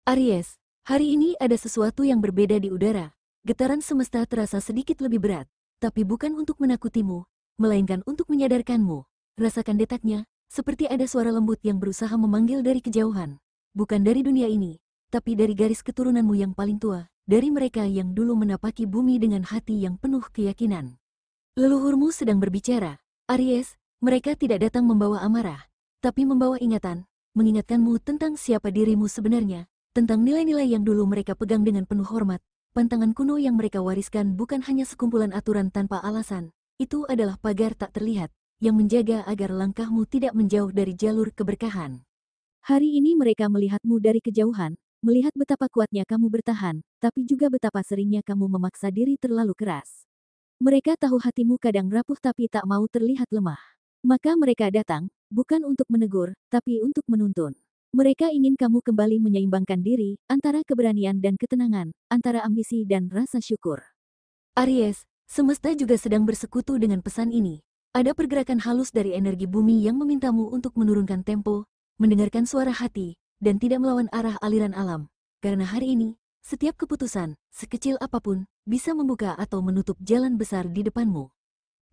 Aries, hari ini ada sesuatu yang berbeda di udara. Getaran semesta terasa sedikit lebih berat, tapi bukan untuk menakutimu, melainkan untuk menyadarkanmu. Rasakan detaknya, seperti ada suara lembut yang berusaha memanggil dari kejauhan. Bukan dari dunia ini, tapi dari garis keturunanmu yang paling tua, dari mereka yang dulu menapaki bumi dengan hati yang penuh keyakinan. Leluhurmu sedang berbicara, Aries. Mereka tidak datang membawa amarah, tapi membawa ingatan, mengingatkanmu tentang siapa dirimu sebenarnya, tentang nilai-nilai yang dulu mereka pegang dengan penuh hormat. Pantangan kuno yang mereka wariskan bukan hanya sekumpulan aturan tanpa alasan, itu adalah pagar tak terlihat, yang menjaga agar langkahmu tidak menjauh dari jalur keberkahan. Hari ini mereka melihatmu dari kejauhan, melihat betapa kuatnya kamu bertahan, tapi juga betapa seringnya kamu memaksa diri terlalu keras. Mereka tahu hatimu kadang rapuh tapi tak mau terlihat lemah. Maka mereka datang, bukan untuk menegur, tapi untuk menuntun. Mereka ingin kamu kembali menyeimbangkan diri, antara keberanian dan ketenangan, antara ambisi dan rasa syukur. Aries, semesta juga sedang bersekutu dengan pesan ini. Ada pergerakan halus dari energi bumi yang memintamu untuk menurunkan tempo, mendengarkan suara hati, dan tidak melawan arah aliran alam. Karena hari ini, setiap keputusan, sekecil apapun, bisa membuka atau menutup jalan besar di depanmu.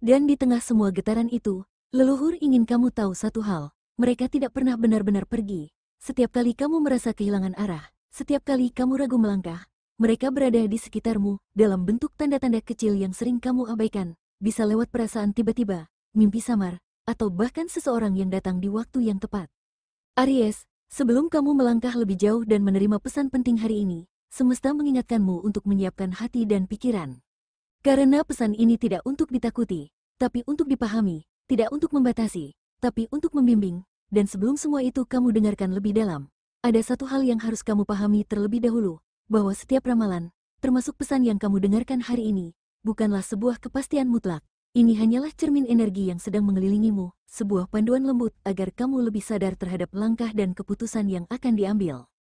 Dan di tengah semua getaran itu, leluhur ingin kamu tahu satu hal, mereka tidak pernah benar-benar pergi. Setiap kali kamu merasa kehilangan arah, setiap kali kamu ragu melangkah, mereka berada di sekitarmu, dalam bentuk tanda-tanda kecil yang sering kamu abaikan, bisa lewat perasaan tiba-tiba, mimpi samar, atau bahkan seseorang yang datang di waktu yang tepat. Aries, sebelum kamu melangkah lebih jauh dan menerima pesan penting hari ini, semesta mengingatkanmu untuk menyiapkan hati dan pikiran. Karena pesan ini tidak untuk ditakuti, tapi untuk dipahami, tidak untuk membatasi, tapi untuk membimbing. Dan sebelum semua itu kamu dengarkan lebih dalam, ada satu hal yang harus kamu pahami terlebih dahulu, bahwa setiap ramalan, termasuk pesan yang kamu dengarkan hari ini, bukanlah sebuah kepastian mutlak. Ini hanyalah cermin energi yang sedang mengelilingimu, sebuah panduan lembut agar kamu lebih sadar terhadap langkah dan keputusan yang akan diambil.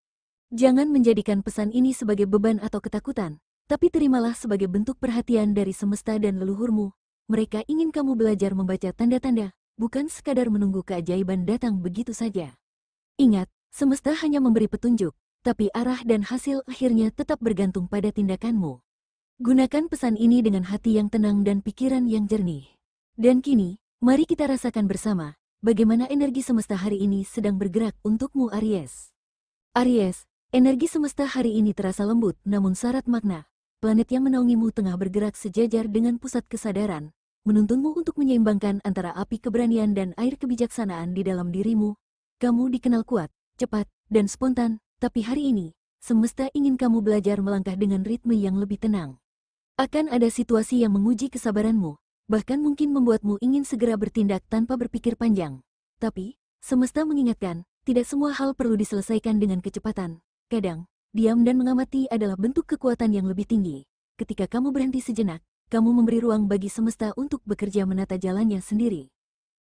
Jangan menjadikan pesan ini sebagai beban atau ketakutan, tapi terimalah sebagai bentuk perhatian dari semesta dan leluhurmu. Mereka ingin kamu belajar membaca tanda-tanda, bukan sekadar menunggu keajaiban datang begitu saja. Ingat, semesta hanya memberi petunjuk, tapi arah dan hasil akhirnya tetap bergantung pada tindakanmu. Gunakan pesan ini dengan hati yang tenang dan pikiran yang jernih. Dan kini, mari kita rasakan bersama, bagaimana energi semesta hari ini sedang bergerak untukmu Aries. Aries, energi semesta hari ini terasa lembut namun syarat makna. Planet yang menaungimu tengah bergerak sejajar dengan pusat kesadaran, menuntunmu untuk menyeimbangkan antara api keberanian dan air kebijaksanaan di dalam dirimu. Kamu dikenal kuat, cepat, dan spontan, tapi hari ini, semesta ingin kamu belajar melangkah dengan ritme yang lebih tenang. Akan ada situasi yang menguji kesabaranmu, bahkan mungkin membuatmu ingin segera bertindak tanpa berpikir panjang. Tapi, semesta mengingatkan, tidak semua hal perlu diselesaikan dengan kecepatan. Kadang, diam dan mengamati adalah bentuk kekuatan yang lebih tinggi. Ketika kamu berhenti sejenak, kamu memberi ruang bagi semesta untuk bekerja menata jalannya sendiri.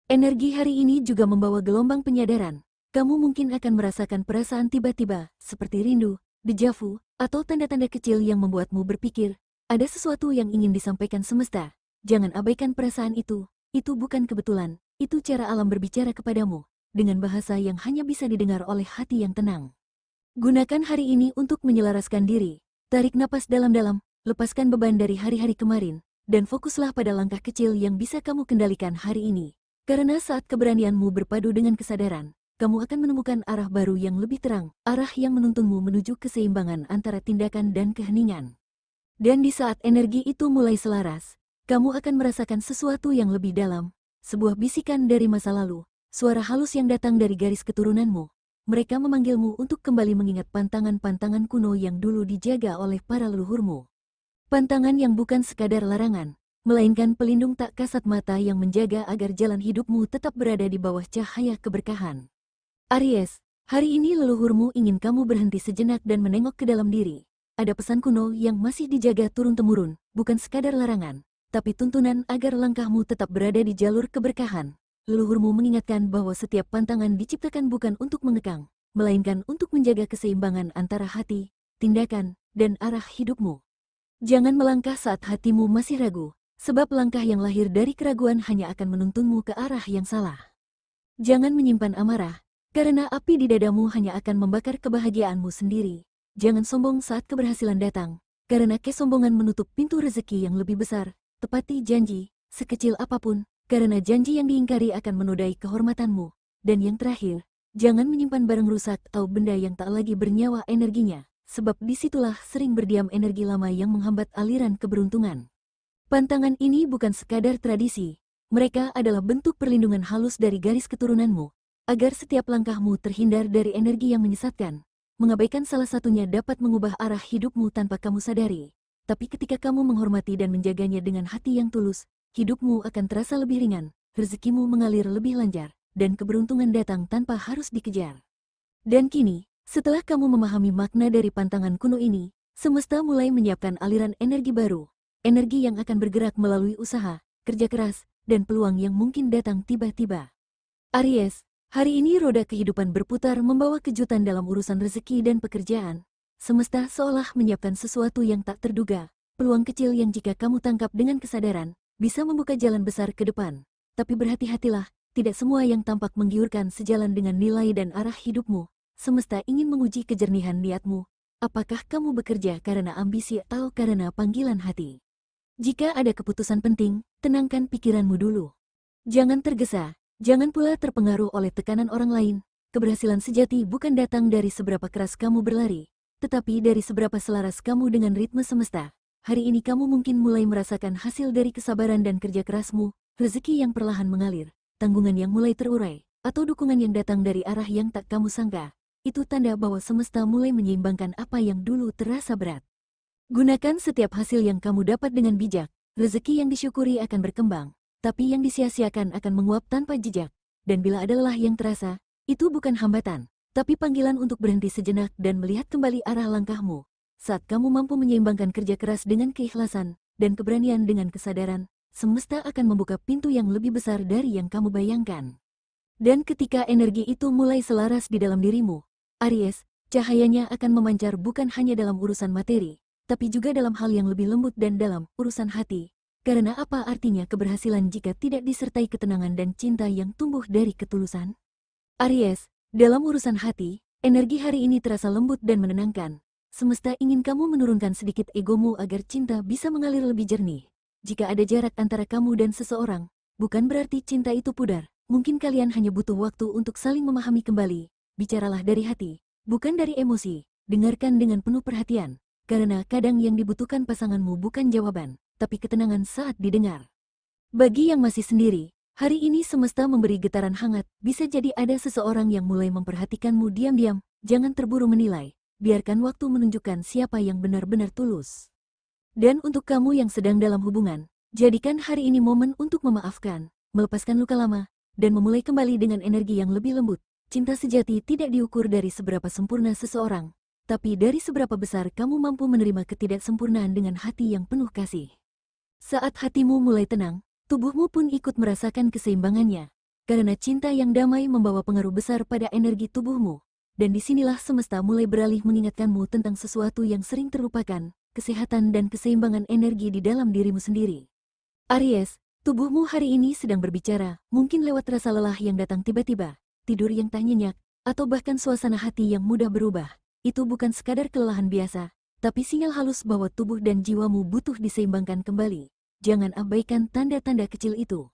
Energi hari ini juga membawa gelombang penyadaran. Kamu mungkin akan merasakan perasaan tiba-tiba, seperti rindu, deja vu, atau tanda-tanda kecil yang membuatmu berpikir, ada sesuatu yang ingin disampaikan semesta. Jangan abaikan perasaan itu bukan kebetulan, itu cara alam berbicara kepadamu, dengan bahasa yang hanya bisa didengar oleh hati yang tenang. Gunakan hari ini untuk menyelaraskan diri, tarik napas dalam-dalam, lepaskan beban dari hari-hari kemarin, dan fokuslah pada langkah kecil yang bisa kamu kendalikan hari ini. Karena saat keberanianmu berpadu dengan kesadaran, kamu akan menemukan arah baru yang lebih terang, arah yang menuntunmu menuju keseimbangan antara tindakan dan keheningan. Dan di saat energi itu mulai selaras, kamu akan merasakan sesuatu yang lebih dalam, sebuah bisikan dari masa lalu, suara halus yang datang dari garis keturunanmu. Mereka memanggilmu untuk kembali mengingat pantangan-pantangan kuno yang dulu dijaga oleh para leluhurmu. Pantangan yang bukan sekadar larangan, melainkan pelindung tak kasat mata yang menjaga agar jalan hidupmu tetap berada di bawah cahaya keberkahan. Aries, hari ini leluhurmu ingin kamu berhenti sejenak dan menengok ke dalam diri. Ada pesan kuno yang masih dijaga turun-temurun, bukan sekadar larangan, tapi tuntunan agar langkahmu tetap berada di jalur keberkahan. Leluhurmu mengingatkan bahwa setiap pantangan diciptakan bukan untuk mengekang, melainkan untuk menjaga keseimbangan antara hati, tindakan, dan arah hidupmu. Jangan melangkah saat hatimu masih ragu, sebab langkah yang lahir dari keraguan hanya akan menuntunmu ke arah yang salah. Jangan menyimpan amarah, karena api di dadamu hanya akan membakar kebahagiaanmu sendiri. jangan sombong saat keberhasilan datang, karena kesombongan menutup pintu rezeki yang lebih besar. Tepati janji, sekecil apapun, karena janji yang diingkari akan menodai kehormatanmu. Dan yang terakhir, jangan menyimpan barang rusak atau benda yang tak lagi bernyawa energinya, sebab disitulah sering berdiam energi lama yang menghambat aliran keberuntungan. Pantangan ini bukan sekadar tradisi, mereka adalah bentuk perlindungan halus dari garis keturunanmu, agar setiap langkahmu terhindar dari energi yang menyesatkan. Mengabaikan salah satunya dapat mengubah arah hidupmu tanpa kamu sadari. Tapi ketika kamu menghormati dan menjaganya dengan hati yang tulus, hidupmu akan terasa lebih ringan, rezekimu mengalir lebih lancar, dan keberuntungan datang tanpa harus dikejar. Dan kini, setelah kamu memahami makna dari pantangan kuno ini, semesta mulai menyiapkan aliran energi baru. Energi yang akan bergerak melalui usaha, kerja keras, dan peluang yang mungkin datang tiba-tiba. Aries, hari ini roda kehidupan berputar membawa kejutan dalam urusan rezeki dan pekerjaan. Semesta seolah menyiapkan sesuatu yang tak terduga, peluang kecil yang jika kamu tangkap dengan kesadaran, bisa membuka jalan besar ke depan. Tapi berhati-hatilah, tidak semua yang tampak menggiurkan sejalan dengan nilai dan arah hidupmu. Semesta ingin menguji kejernihan niatmu. Apakah kamu bekerja karena ambisi atau karena panggilan hati? Jika ada keputusan penting, tenangkan pikiranmu dulu. Jangan tergesa, jangan pula terpengaruh oleh tekanan orang lain. Keberhasilan sejati bukan datang dari seberapa keras kamu berlari, tetapi dari seberapa selaras kamu dengan ritme semesta. Hari ini kamu mungkin mulai merasakan hasil dari kesabaran dan kerja kerasmu, rezeki yang perlahan mengalir, tanggungan yang mulai terurai, atau dukungan yang datang dari arah yang tak kamu sangka. Itu tanda bahwa semesta mulai menyeimbangkan apa yang dulu terasa berat. Gunakan setiap hasil yang kamu dapat dengan bijak. Rezeki yang disyukuri akan berkembang, tapi yang disia-siakan akan menguap tanpa jejak. Dan bila ada lelah yang terasa, itu bukan hambatan, tapi panggilan untuk berhenti sejenak dan melihat kembali arah langkahmu. Saat kamu mampu menyeimbangkan kerja keras dengan keikhlasan dan keberanian dengan kesadaran, semesta akan membuka pintu yang lebih besar dari yang kamu bayangkan. Dan ketika energi itu mulai selaras di dalam dirimu, Aries, cahayanya akan memancar bukan hanya dalam urusan materi, tapi juga dalam hal yang lebih lembut dan dalam urusan hati. Karena apa artinya keberhasilan jika tidak disertai ketenangan dan cinta yang tumbuh dari ketulusan? Aries, dalam urusan hati, energi hari ini terasa lembut dan menenangkan. Semesta ingin kamu menurunkan sedikit egomu agar cinta bisa mengalir lebih jernih. Jika ada jarak antara kamu dan seseorang, bukan berarti cinta itu pudar. Mungkin kalian hanya butuh waktu untuk saling memahami kembali. Bicaralah dari hati, bukan dari emosi. Dengarkan dengan penuh perhatian. Karena kadang yang dibutuhkan pasanganmu bukan jawaban, tapi ketenangan saat didengar. Bagi yang masih sendiri, hari ini semesta memberi getaran hangat. Bisa jadi ada seseorang yang mulai memperhatikanmu diam-diam. Jangan terburu menilai, biarkan waktu menunjukkan siapa yang benar-benar tulus. Dan untuk kamu yang sedang dalam hubungan, jadikan hari ini momen untuk memaafkan, melepaskan luka lama, dan memulai kembali dengan energi yang lebih lembut. Cinta sejati tidak diukur dari seberapa sempurna seseorang, tapi dari seberapa besar kamu mampu menerima ketidaksempurnaan dengan hati yang penuh kasih. Saat hatimu mulai tenang, tubuhmu pun ikut merasakan keseimbangannya, karena cinta yang damai membawa pengaruh besar pada energi tubuhmu. Dan disinilah semesta mulai beralih mengingatkanmu tentang sesuatu yang sering terlupakan, kesehatan dan keseimbangan energi di dalam dirimu sendiri. Aries, tubuhmu hari ini sedang berbicara, mungkin lewat rasa lelah yang datang tiba-tiba, tidur yang tak nyenyak, atau bahkan suasana hati yang mudah berubah. Itu bukan sekadar kelelahan biasa, tapi sinyal halus bahwa tubuh dan jiwamu butuh diseimbangkan kembali. Jangan abaikan tanda-tanda kecil itu.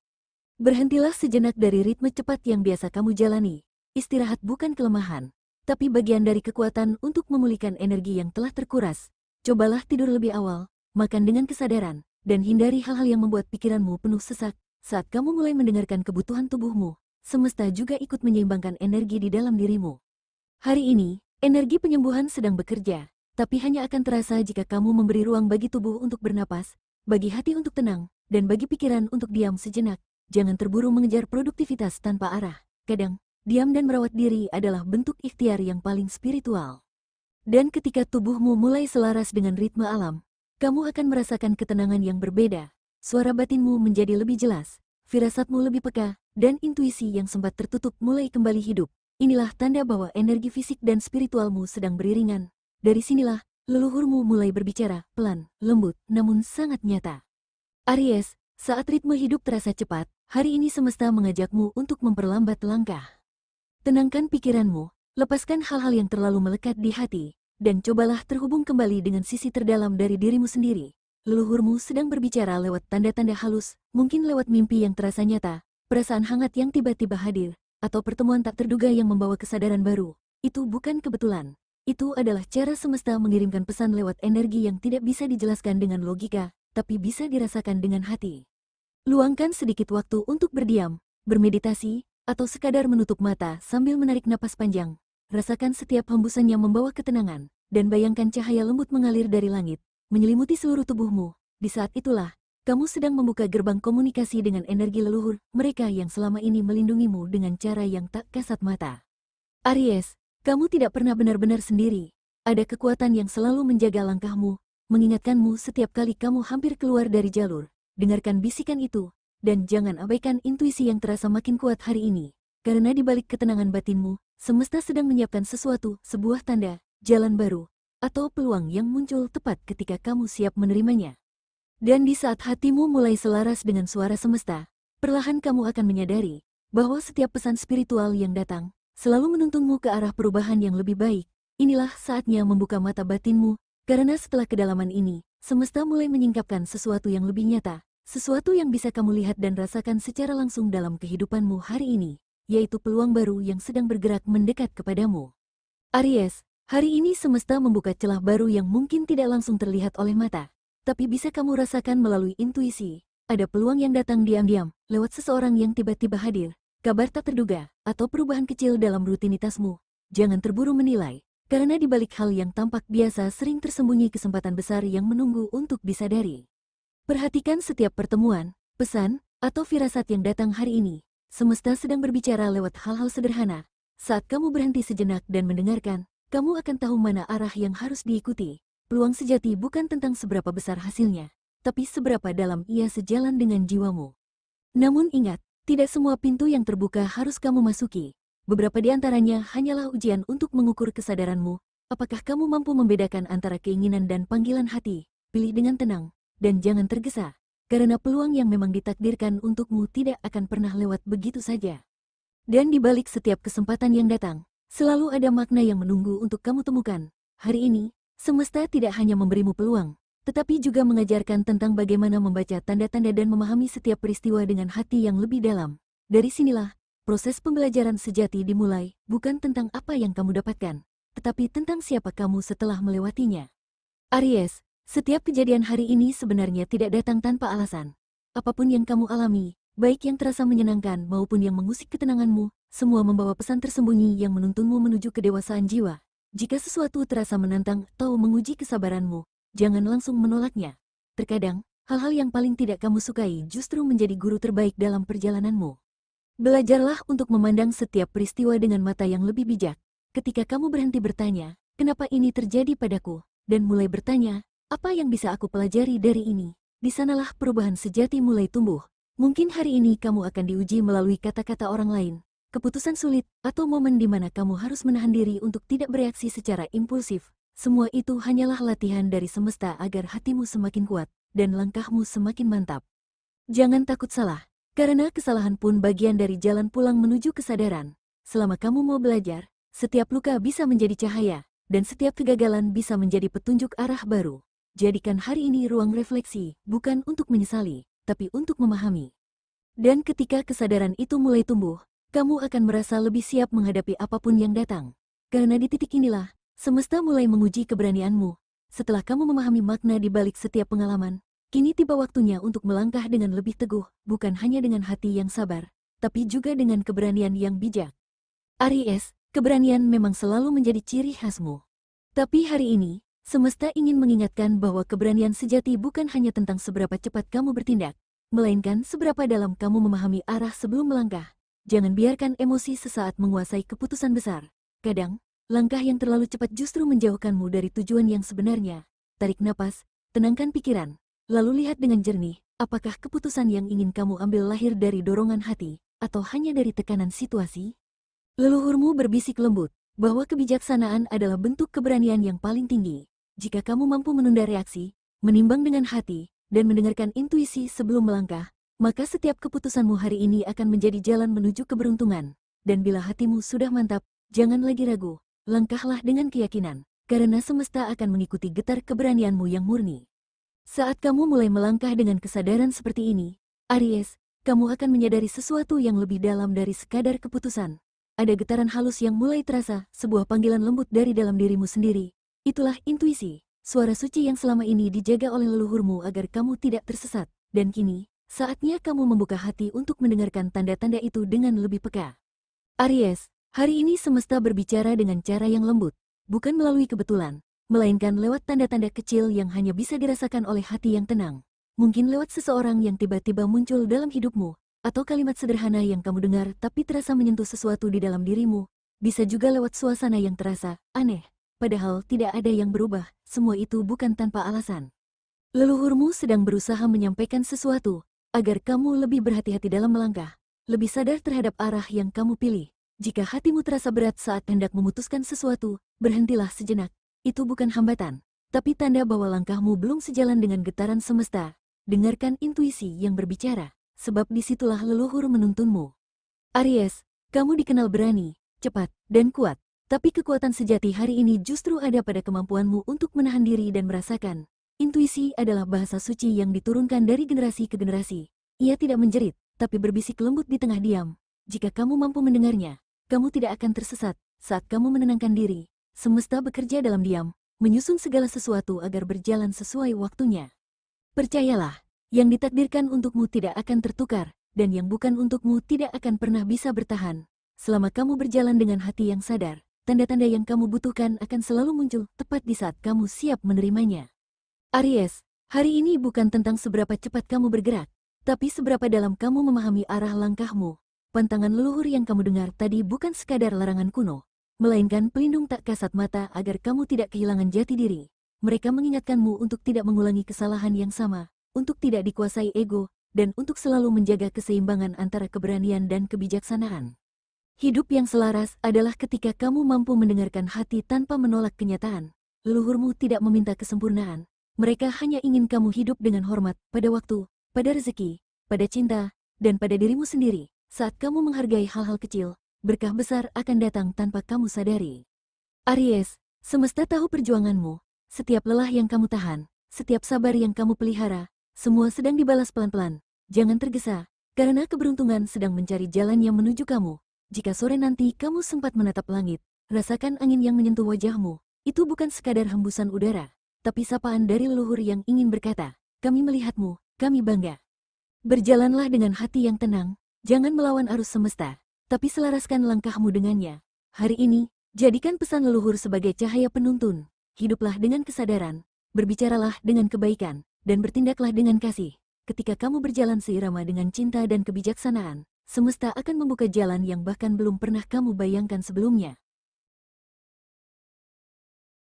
Berhentilah sejenak dari ritme cepat yang biasa kamu jalani. Istirahat bukan kelemahan, tapi bagian dari kekuatan untuk memulihkan energi yang telah terkuras. Cobalah tidur lebih awal, makan dengan kesadaran, dan hindari hal-hal yang membuat pikiranmu penuh sesak. Saat kamu mulai mendengarkan kebutuhan tubuhmu, semesta juga ikut menyeimbangkan energi di dalam dirimu. Hari ini, energi penyembuhan sedang bekerja, tapi hanya akan terasa jika kamu memberi ruang bagi tubuh untuk bernapas, bagi hati untuk tenang, dan bagi pikiran untuk diam sejenak. Jangan terburu mengejar produktivitas tanpa arah. Kadang, diam dan merawat diri adalah bentuk ikhtiar yang paling spiritual. Dan ketika tubuhmu mulai selaras dengan ritme alam, kamu akan merasakan ketenangan yang berbeda. Suara batinmu menjadi lebih jelas, firasatmu lebih peka, dan intuisi yang sempat tertutup mulai kembali hidup. Inilah tanda bahwa energi fisik dan spiritualmu sedang beriringan. Dari sinilah, leluhurmu mulai berbicara, pelan, lembut, namun sangat nyata. Aries, saat ritme hidup terasa cepat, hari ini semesta mengajakmu untuk memperlambat langkah. Tenangkan pikiranmu, lepaskan hal-hal yang terlalu melekat di hati, dan cobalah terhubung kembali dengan sisi terdalam dari dirimu sendiri. Leluhurmu sedang berbicara lewat tanda-tanda halus, mungkin lewat mimpi yang terasa nyata, perasaan hangat yang tiba-tiba hadir, atau pertemuan tak terduga yang membawa kesadaran baru. Itu bukan kebetulan. Itu adalah cara semesta mengirimkan pesan lewat energi yang tidak bisa dijelaskan dengan logika, tapi bisa dirasakan dengan hati. Luangkan sedikit waktu untuk berdiam, bermeditasi, atau sekadar menutup mata sambil menarik napas panjang. Rasakan setiap hembusan yang membawa ketenangan, dan bayangkan cahaya lembut mengalir dari langit, menyelimuti seluruh tubuhmu. Di saat itulah, kamu sedang membuka gerbang komunikasi dengan energi leluhur, mereka yang selama ini melindungimu dengan cara yang tak kasat mata. Aries, kamu tidak pernah benar-benar sendiri. Ada kekuatan yang selalu menjaga langkahmu, mengingatkanmu setiap kali kamu hampir keluar dari jalur. Dengarkan bisikan itu, dan jangan abaikan intuisi yang terasa makin kuat hari ini. Karena di balik ketenangan batinmu, semesta sedang menyiapkan sesuatu, sebuah tanda, jalan baru, atau peluang yang muncul tepat ketika kamu siap menerimanya. Dan di saat hatimu mulai selaras dengan suara semesta, perlahan kamu akan menyadari bahwa setiap pesan spiritual yang datang selalu menuntunmu ke arah perubahan yang lebih baik. Inilah saatnya membuka mata batinmu, karena setelah kedalaman ini, semesta mulai menyingkapkan sesuatu yang lebih nyata, sesuatu yang bisa kamu lihat dan rasakan secara langsung dalam kehidupanmu hari ini, yaitu peluang baru yang sedang bergerak mendekat kepadamu. Aries, hari ini semesta membuka celah baru yang mungkin tidak langsung terlihat oleh mata, tapi bisa kamu rasakan melalui intuisi. Ada peluang yang datang diam-diam, lewat seseorang yang tiba-tiba hadir, kabar tak terduga, atau perubahan kecil dalam rutinitasmu. Jangan terburu menilai, karena di balik hal yang tampak biasa sering tersembunyi kesempatan besar yang menunggu untuk disadari. Perhatikan setiap pertemuan, pesan, atau firasat yang datang hari ini. Semesta sedang berbicara lewat hal-hal sederhana. Saat kamu berhenti sejenak dan mendengarkan, kamu akan tahu mana arah yang harus diikuti. Peluang sejati bukan tentang seberapa besar hasilnya, tapi seberapa dalam ia sejalan dengan jiwamu. Namun ingat, tidak semua pintu yang terbuka harus kamu masuki. Beberapa di antaranya hanyalah ujian untuk mengukur kesadaranmu. Apakah kamu mampu membedakan antara keinginan dan panggilan hati? Pilih dengan tenang, dan jangan tergesa, karena peluang yang memang ditakdirkan untukmu tidak akan pernah lewat begitu saja. Dan di balik setiap kesempatan yang datang, selalu ada makna yang menunggu untuk kamu temukan. Hari ini, semesta tidak hanya memberimu peluang, tetapi juga mengajarkan tentang bagaimana membaca tanda-tanda dan memahami setiap peristiwa dengan hati yang lebih dalam. Dari sinilah, proses pembelajaran sejati dimulai, bukan tentang apa yang kamu dapatkan, tetapi tentang siapa kamu setelah melewatinya. Aries, setiap kejadian hari ini sebenarnya tidak datang tanpa alasan. Apapun yang kamu alami, baik yang terasa menyenangkan maupun yang mengusik ketenanganmu, semua membawa pesan tersembunyi yang menuntunmu menuju kedewasaan jiwa. Jika sesuatu terasa menantang atau menguji kesabaranmu, jangan langsung menolaknya. Terkadang, hal-hal yang paling tidak kamu sukai justru menjadi guru terbaik dalam perjalananmu. Belajarlah untuk memandang setiap peristiwa dengan mata yang lebih bijak. Ketika kamu berhenti bertanya, kenapa ini terjadi padaku? Dan mulai bertanya, apa yang bisa aku pelajari dari ini? Di sanalah perubahan sejati mulai tumbuh. Mungkin hari ini kamu akan diuji melalui kata-kata orang lain, keputusan sulit, atau momen di mana kamu harus menahan diri untuk tidak bereaksi secara impulsif. Semua itu hanyalah latihan dari semesta agar hatimu semakin kuat, dan langkahmu semakin mantap. Jangan takut salah. Karena kesalahan pun bagian dari jalan pulang menuju kesadaran. Selama kamu mau belajar, setiap luka bisa menjadi cahaya, dan setiap kegagalan bisa menjadi petunjuk arah baru. Jadikan hari ini ruang refleksi, bukan untuk menyesali, tapi untuk memahami. Dan ketika kesadaran itu mulai tumbuh, kamu akan merasa lebih siap menghadapi apapun yang datang. Karena di titik inilah, semesta mulai menguji keberanianmu. Setelah kamu memahami makna di balik setiap pengalaman, kini tiba waktunya untuk melangkah dengan lebih teguh, bukan hanya dengan hati yang sabar, tapi juga dengan keberanian yang bijak. Aries, keberanian memang selalu menjadi ciri khasmu. Tapi hari ini, semesta ingin mengingatkan bahwa keberanian sejati bukan hanya tentang seberapa cepat kamu bertindak, melainkan seberapa dalam kamu memahami arah sebelum melangkah. Jangan biarkan emosi sesaat menguasai keputusan besar. Kadang, langkah yang terlalu cepat justru menjauhkanmu dari tujuan yang sebenarnya. Tarik napas, tenangkan pikiran. Lalu lihat dengan jernih, apakah keputusan yang ingin kamu ambil lahir dari dorongan hati, atau hanya dari tekanan situasi? Leluhurmu berbisik lembut, bahwa kebijaksanaan adalah bentuk keberanian yang paling tinggi. Jika kamu mampu menunda reaksi, menimbang dengan hati, dan mendengarkan intuisi sebelum melangkah, maka setiap keputusanmu hari ini akan menjadi jalan menuju keberuntungan. Dan bila hatimu sudah mantap, jangan lagi ragu, langkahlah dengan keyakinan. karena semesta akan mengikuti getar keberanianmu yang murni. Saat kamu mulai melangkah dengan kesadaran seperti ini, Aries, kamu akan menyadari sesuatu yang lebih dalam dari sekadar keputusan. Ada getaran halus yang mulai terasa, sebuah panggilan lembut dari dalam dirimu sendiri. Itulah intuisi, suara suci yang selama ini dijaga oleh leluhurmu agar kamu tidak tersesat. Dan kini, saatnya kamu membuka hati untuk mendengarkan tanda-tanda itu dengan lebih peka. Aries, hari ini semesta berbicara dengan cara yang lembut, bukan melalui kebetulan, melainkan lewat tanda-tanda kecil yang hanya bisa dirasakan oleh hati yang tenang. Mungkin lewat seseorang yang tiba-tiba muncul dalam hidupmu, atau kalimat sederhana yang kamu dengar tapi terasa menyentuh sesuatu di dalam dirimu. Bisa juga lewat suasana yang terasa aneh, padahal tidak ada yang berubah, semua itu bukan tanpa alasan. Leluhurmu sedang berusaha menyampaikan sesuatu, agar kamu lebih berhati-hati dalam melangkah, lebih sadar terhadap arah yang kamu pilih. Jika hatimu terasa berat saat hendak memutuskan sesuatu, berhentilah sejenak. Itu bukan hambatan, tapi tanda bahwa langkahmu belum sejalan dengan getaran semesta. Dengarkan intuisi yang berbicara, sebab disitulah leluhur menuntunmu. Aries, kamu dikenal berani, cepat, dan kuat, tapi kekuatan sejati hari ini justru ada pada kemampuanmu untuk menahan diri dan merasakan. Intuisi adalah bahasa suci yang diturunkan dari generasi ke generasi. Ia tidak menjerit, tapi berbisik lembut di tengah diam. Jika kamu mampu mendengarnya, kamu tidak akan tersesat. Saat kamu menenangkan diri, semesta bekerja dalam diam, menyusun segala sesuatu agar berjalan sesuai waktunya. Percayalah, yang ditakdirkan untukmu tidak akan tertukar, dan yang bukan untukmu tidak akan pernah bisa bertahan. Selama kamu berjalan dengan hati yang sadar, tanda-tanda yang kamu butuhkan akan selalu muncul tepat di saat kamu siap menerimanya. Aries, hari ini bukan tentang seberapa cepat kamu bergerak, tapi seberapa dalam kamu memahami arah langkahmu. Pantangan leluhur yang kamu dengar tadi bukan sekadar larangan kuno, melainkan pelindung tak kasat mata agar kamu tidak kehilangan jati diri. Mereka mengingatkanmu untuk tidak mengulangi kesalahan yang sama, untuk tidak dikuasai ego, dan untuk selalu menjaga keseimbangan antara keberanian dan kebijaksanaan. Hidup yang selaras adalah ketika kamu mampu mendengarkan hati tanpa menolak kenyataan. Leluhurmu tidak meminta kesempurnaan. Mereka hanya ingin kamu hidup dengan hormat, pada waktu, pada rezeki, pada cinta, dan pada dirimu sendiri. Saat kamu menghargai hal-hal kecil, berkah besar akan datang tanpa kamu sadari. Aries, semesta tahu perjuanganmu. Setiap lelah yang kamu tahan, setiap sabar yang kamu pelihara, semua sedang dibalas pelan-pelan. Jangan tergesa, karena keberuntungan sedang mencari jalan yang menuju kamu. Jika sore nanti kamu sempat menatap langit, rasakan angin yang menyentuh wajahmu. Itu bukan sekadar hembusan udara, tapi sapaan dari leluhur yang ingin berkata, "Kami melihatmu, kami bangga." Berjalanlah dengan hati yang tenang, jangan melawan arus semesta, tapi selaraskan langkahmu dengannya. Hari ini, jadikan pesan leluhur sebagai cahaya penuntun. Hiduplah dengan kesadaran, berbicaralah dengan kebaikan, dan bertindaklah dengan kasih. Ketika kamu berjalan seirama dengan cinta dan kebijaksanaan, semesta akan membuka jalan yang bahkan belum pernah kamu bayangkan sebelumnya.